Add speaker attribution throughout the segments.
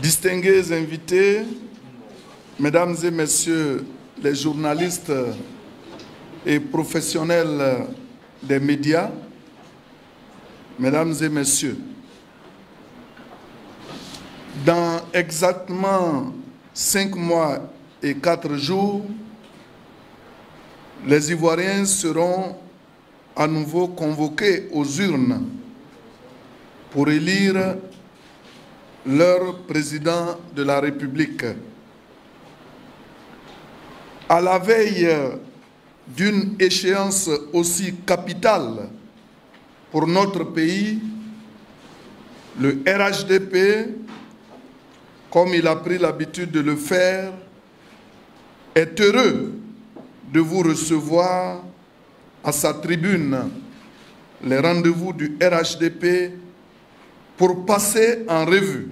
Speaker 1: Distingués invités, mesdames et messieurs les journalistes et professionnels des médias, mesdames et messieurs, dans exactement 5 mois et 4 jours, les Ivoiriens seront à nouveau convoqués aux urnes pour élire leur président de la République. À la veille d'une échéance aussi capitale pour notre pays, le RHDP, comme il a pris l'habitude de le faire, est heureux de vous recevoir à sa tribune. Les rendez-vous du RHDP pour passer en revue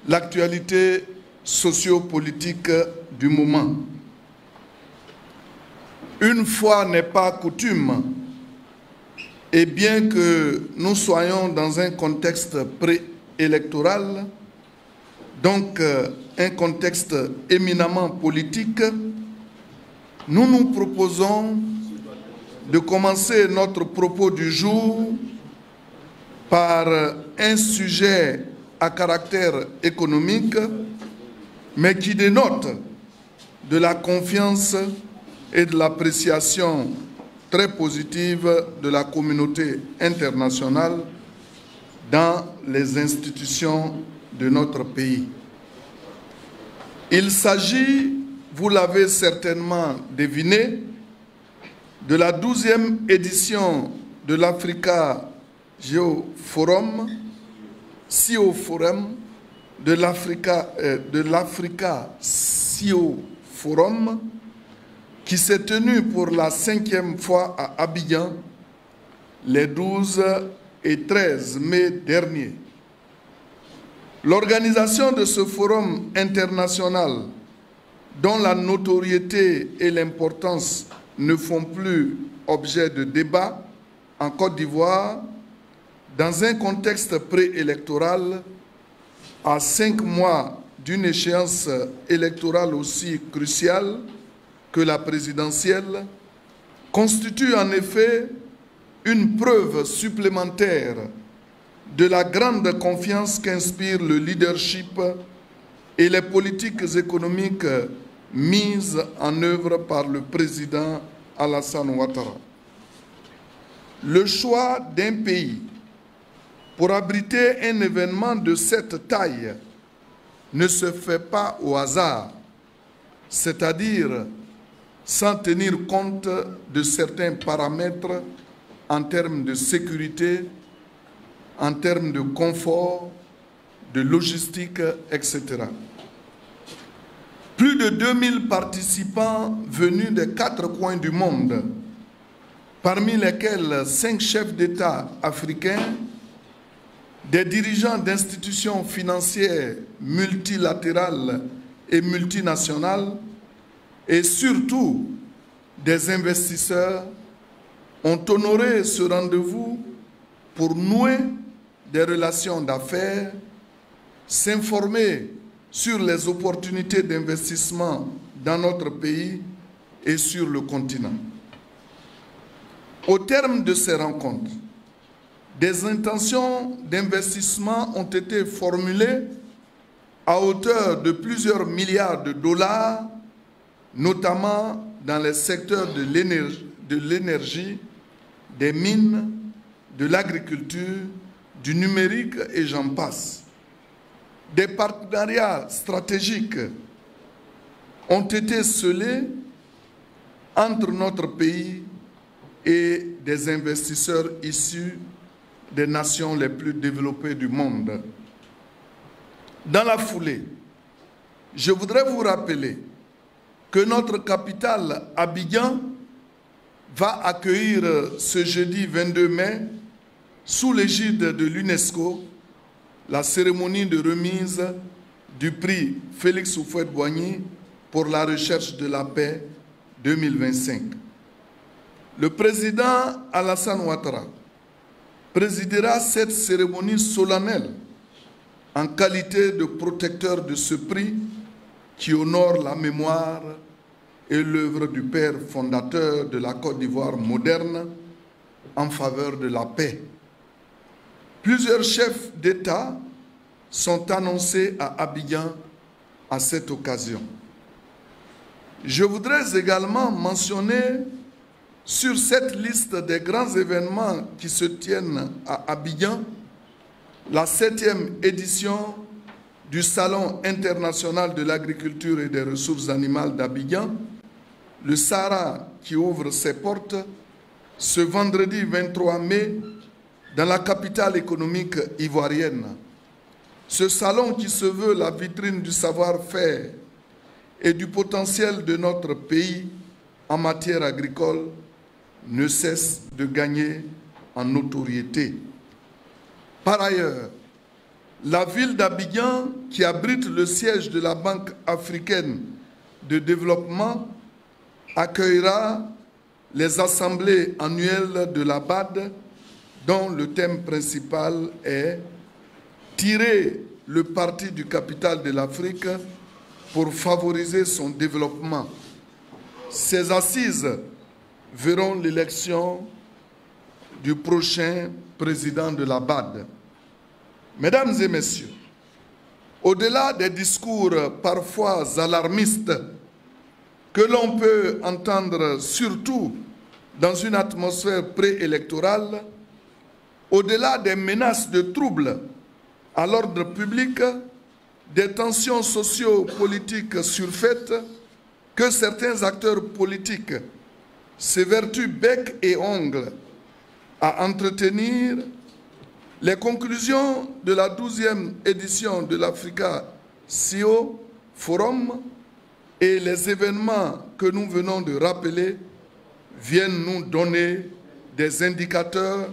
Speaker 1: l'actualité sociopolitique du moment. Une fois n'est pas coutume, et bien que nous soyons dans un contexte préélectoral, donc un contexte éminemment politique, nous nous proposons de commencer notre propos du jour par un sujet à caractère économique, mais qui dénote de la confiance et de l'appréciation très positive de la communauté internationale dans les institutions de notre pays. Il s'agit, vous l'avez certainement deviné, de la 12e édition de l'Africa Geoforum, CIO-Forum, de l'Africa CIO-Forum, qui s'est tenu pour la 5e fois à Abidjan les 12 et 13 mai dernier. L'organisation de ce forum international, dont la notoriété et l'importance ne font plus objet de débat en Côte d'Ivoire, dans un contexte préélectoral, à 5 mois d'une échéance électorale aussi cruciale que la présidentielle, constitue en effet une preuve supplémentaire de la grande confiance qu'inspire le leadership et les politiques économiques mises en œuvre par le président Alassane Ouattara. Le choix d'un pays pour abriter un événement de cette taille ne se fait pas au hasard, c'est-à-dire sans tenir compte de certains paramètres en termes de sécurité, en termes de confort, de logistique, etc. Plus de 2000 participants venus des 4 coins du monde, parmi lesquels 5 chefs d'État africains, des dirigeants d'institutions financières multilatérales et multinationales, et surtout des investisseurs, ont honoré ce rendez-vous pour nouer des relations d'affaires, s'informer sur les opportunités d'investissement dans notre pays et sur le continent. Au terme de ces rencontres, des intentions d'investissement ont été formulées à hauteur de plusieurs milliards de dollars, notamment dans les secteurs de l'énergie, des mines, de l'agriculture, du numérique et j'en passe. Des partenariats stratégiques ont été scellés entre notre pays et des investisseurs issus des nations les plus développées du monde. Dans la foulée, je voudrais vous rappeler que notre capitale, Abidjan, va accueillir ce jeudi 22 mai, sous l'égide de l'UNESCO, la cérémonie de remise du prix Félix Houphouët-Boigny pour la recherche de la paix 2025. Le président Alassane Ouattara présidera cette cérémonie solennelle en qualité de protecteur de ce prix qui honore la mémoire et l'œuvre du père fondateur de la Côte d'Ivoire moderne en faveur de la paix. Plusieurs chefs d'État sont annoncés à Abidjan à cette occasion. Je voudrais également mentionner sur cette liste des grands événements qui se tiennent à Abidjan, la 7e édition du Salon international de l'agriculture et des ressources animales d'Abidjan, le SARA qui ouvre ses portes ce vendredi 23 mai dans la capitale économique ivoirienne. Ce salon qui se veut la vitrine du savoir-faire et du potentiel de notre pays en matière agricole ne cesse de gagner en notoriété. Par ailleurs, la ville d'Abidjan, qui abrite le siège de la Banque africaine de développement, accueillera les assemblées annuelles de la BAD, dont le thème principal est « Tirer le parti du capital de l'Afrique pour favoriser son développement ». Ces assises verront l'élection du prochain président de la BAD. Mesdames et messieurs, au-delà des discours parfois alarmistes que l'on peut entendre surtout dans une atmosphère préélectorale, au-delà des menaces de troubles à l'ordre public, des tensions socio-politiques surfaites que certains acteurs politiques s'évertuent bec et ongles à entretenir, les conclusions de la 12e édition de l'Africa CEO Forum et les événements que nous venons de rappeler viennent nous donner des indicateurs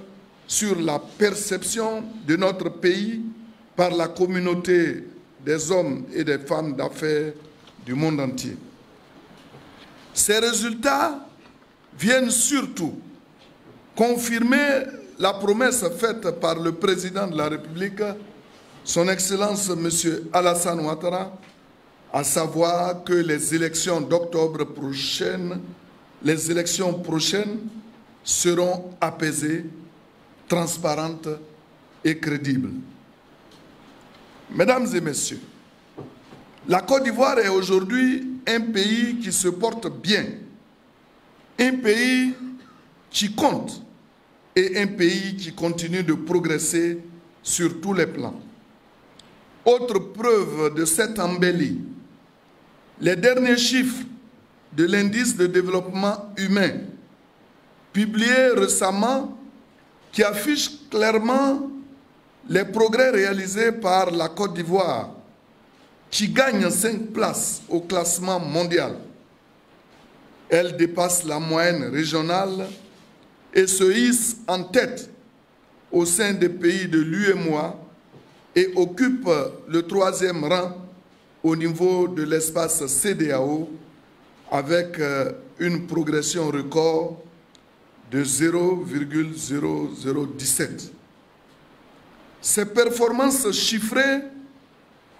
Speaker 1: sur la perception de notre pays par la communauté des hommes et des femmes d'affaires du monde entier. Ces résultats viennent surtout confirmer la promesse faite par le président de la République, son Excellence M. Alassane Ouattara, à savoir que les élections d'octobre prochaines, seront apaisées, transparentes et crédibles. Mesdames et messieurs, la Côte d'Ivoire est aujourd'hui un pays qui se porte bien, un pays qui compte et un pays qui continue de progresser sur tous les plans. Autre preuve de cette embellie, les derniers chiffres de l'indice de développement humain, publiés récemment, qui affichent clairement les progrès réalisés par la Côte d'Ivoire, qui gagne 5 places au classement mondial. Elle dépasse la moyenne régionale et se hisse en tête au sein des pays de l'UEMOA et occupe le 3e rang au niveau de l'espace CEDEAO avec une progression record de 0,0017. Ces performances chiffrées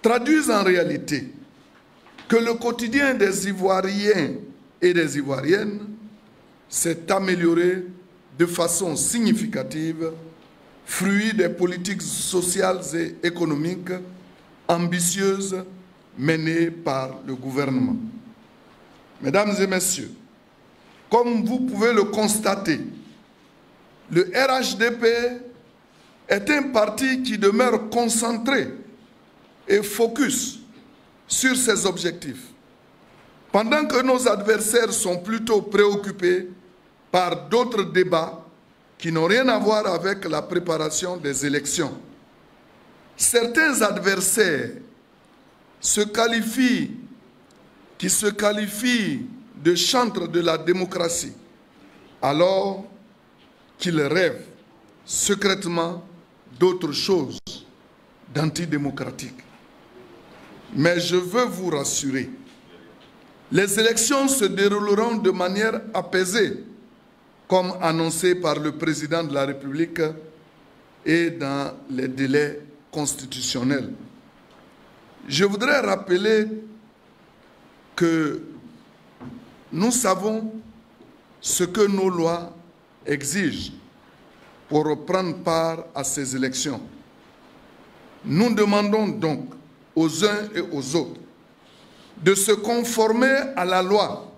Speaker 1: traduisent en réalité que le quotidien des Ivoiriens et des Ivoiriennes s'est amélioré de façon significative, fruit des politiques sociales et économiques ambitieuses menées par le gouvernement. Mesdames et messieurs, comme vous pouvez le constater, le RHDP est un parti qui demeure concentré et focus sur ses objectifs, pendant que nos adversaires sont plutôt préoccupés par d'autres débats qui n'ont rien à voir avec la préparation des élections. Certains adversaires qui se qualifient de chantres de la démocratie alors qu'ils rêvent secrètement d'autres choses d'antidémocratiques. Mais je veux vous rassurer, les élections se dérouleront de manière apaisée, comme annoncé par le président de la République et dans les délais constitutionnels. Je voudrais rappeler que nous savons ce que nos lois exigent pour prendre part à ces élections. Nous demandons donc aux uns et aux autres de se conformer à la loi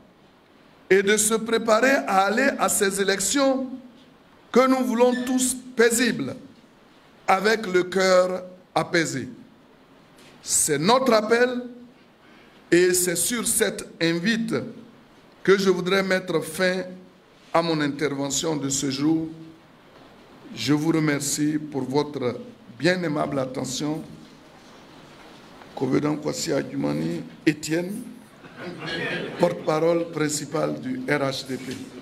Speaker 1: et de se préparer à aller à ces élections que nous voulons tous paisibles, avec le cœur apaisé. C'est notre appel et c'est sur cette invite que je voudrais mettre fin à mon intervention de ce jour. Je vous remercie pour votre bien aimable attention. Kovedan Kwasi Adjumani, Étienne, porte-parole principal du RHDP.